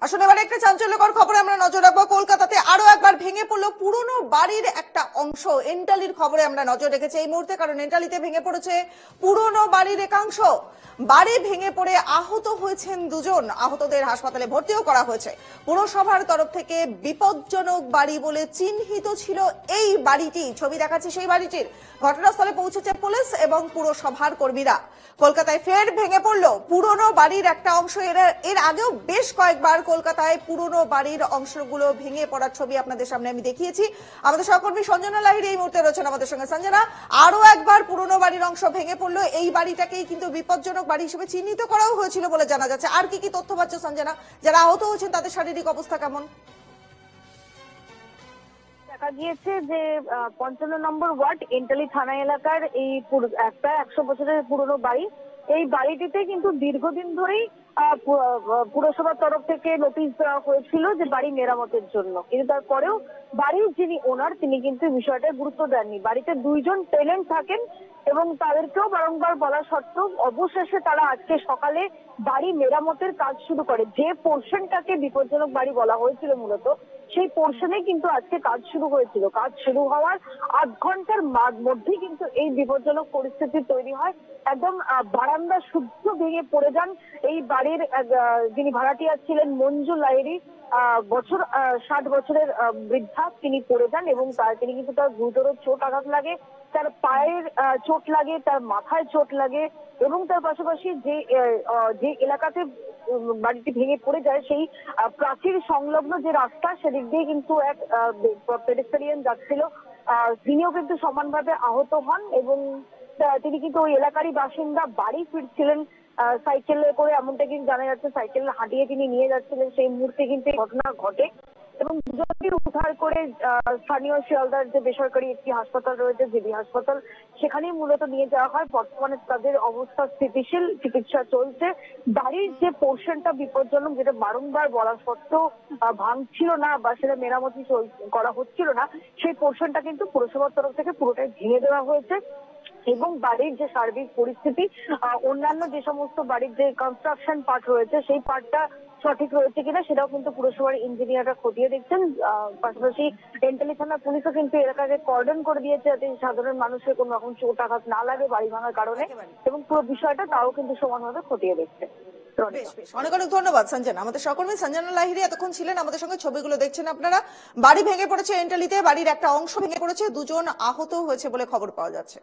আসলে এবারে একটা চাঞ্চল্যকর খবরে আমরা নজর রাখবো। কলকাতাতে আরো একবার ভেঙে পড়লো পুরনো বাড়ির একটা অংশ। এন্টালির খবরে আমরা নজর রেখেছি এই মুহূর্তে, কারণ এন্টালিতে ভেঙে পড়েছে পুরনো বাড়ির একাংশ। বাড়ি ভেঙে পড়ে আহত হয়েছেন দুজন, আহতদের হাসপাতালে ভর্তিও করা হয়েছে। পুরসভার তরফ থেকে বিপজ্জনক বাড়ি বলে চিহ্নিত ছিল এই বাড়িটি। ছবি দেখাচ্ছে সেই বাড়িটির। ঘটনাস্থলে পৌঁছেছে পুলিশ এবং পুরসভার কর্মীরা। কলকাতায় ফের ভেঙে পড়লো পুরনো বাড়ির একটা অংশ। এর আগেও বেশ কয়েকবার কলকাতায় পুরনো বাড়ির অংশগুলো ভেঙে পড়ার ছবি আপনাদের সামনে আমি দেখিয়েছি। আমাদের সহকর্মী সঞ্জনা লাহিড়ী এই মুহূর্তে রয়েছেন আমাদের সঙ্গে। সঞ্জনা, আরো একবার পুরনো বাড়ির অংশ ভেঙে পড়লো। এই বাড়িটাকেই কিন্তু বিপজ্জনক বাড়ি হিসেবে চিহ্নিত করাও হয়েছিল বলে জানা যাচ্ছে। আর কি কি তথ্য পাচ্ছ সঞ্জনা? যারা আহত হয়েছেন তাদের শারীরিক অবস্থা কেমন? দেখা গিয়েছে যে ৫৫ নম্বর ওয়ার্ড এন্টালি থানা এলাকার এই একটা ১০০ বছরের পুরনো বাড়ি। এই বাড়িটিতে কিন্তু দীর্ঘদিন ধরেই পুরসভার তরফ থেকে নোটিশ দেওয়া হয়েছিল যে বাড়ি মেরামতের জন্য, কিন্তু তারপরেও বাড়ির যিনি ওনার তিনি কিন্তু বিষয়টা গুরুত্ব দেননি। বাড়িতে দুইজন টেনেন্ট থাকেন এবং তাদেরকেও বারংবার বলা সত্ত্বেও অবশেষে তারা আজকে সকালে বাড়ি মেরামতের কাজ শুরু করে। যে পোর্শনটাকে বিপজ্জনক বাড়ি বলা হয়েছিল মূলত, সেই পোর্শনে কিন্তু আজকে কাজ শুরু হয়েছিল। কাজ শুরু হওয়ার আধ ঘন্টার মধ্যেই কিন্তু এই বিপজ্জনক পরিস্থিতি তৈরি হয়। একদম বারান্দা শুদ্ধ ভেঙে পড়ে যান এই বাড়ির যিনি ভাড়াটিয়া ছিলেন মঞ্জু লাহিড়ী, ৬০ বছরের বৃদ্ধা। তিনি পড়ে যান এবং তিনি কিন্তু তার গুরুতর চোট আঘাত লাগে, তার পায়ের চোট লাগে, তার মাথায় চোট লাগে এবং তার পাশাপাশি যে এলাকাতে বাড়িটি ভেঙে পড়ে যায় সেই প্রাচীর সংলগ্ন যে রাস্তা সেদিক দিয়ে কিন্তু এক পেডেস্ট্রিয়ান যাচ্ছিল, তিনিও কিন্তু সমানভাবে আহত হন এবং তিনি কিন্তু ওই এলাকারই বাসিন্দা। বাড়ি ফিরছিলেন সাইকেলে করে, এমনটা কিন্তু জানা যাচ্ছে। সাইকেল হাঁটিয়ে তিনি নিয়ে যাচ্ছিলেন, সেই মুহূর্তে কিন্তু ঘটনা ঘটে এবং দুজনকে উদ্ধার করে স্থানীয় শিয়ালদার যে বেসরকারি একটি হাসপাতাল রয়েছে জিবি হাসপাতাল, সেখানেই মূলত নিয়ে যাওয়া হয়। বর্তমানে তাদের অবস্থা স্থিতিশীল, চিকিৎসা চলছে। বাড়ির যে পোর্শনটা বিপজ্জনক, যেটা বারংবার বলা সত্ত্বেও ভাঙছিল না বা সেটা মেরামতি করা হচ্ছিল না, সেই পোর্শনটা কিন্তু পুরসভার তরফ থেকে পুরোটাই ভেঙে দেওয়া হয়েছে এবং বাড়ির যে সার্বিক পরিস্থিতি, অন্যান্য যে সমস্ত বাড়ির যে কনস্ট্রাকশন পার্ট রয়েছে সেই পার্টটা সঠিক রয়েছে কিনা সেটাও কিন্তু পুরসভার ইঞ্জিনিয়াররা খতিয়ে দেখছেন। পাশাপাশি এন্টালি থানা পুলিশও কিন্তু এলাকাকে কর্ডন করে দিয়েছে যাতে সাধারণ মানুষের কোনো রকম চোট আঘাত না লাগে বাড়ি ভাঙার কারণে, এবং পুরো বিষয়টা তাও কিন্তু সমানভাবে খতিয়ে দেখছে। অনেক অনেক ধন্যবাদ সঞ্জনা। আমাদের সহকর্মী সঞ্জনা লাহিড়ী এতক্ষণ ছিলেন আমাদের সঙ্গে। ছবিগুলো দেখছেন আপনারা। বাড়ি ভেঙে পড়েছে এন্টালিতে, বাড়ির একটা অংশ ভেঙে পড়েছে, দুজন আহত হয়েছে বলে খবর পাওয়া যাচ্ছে।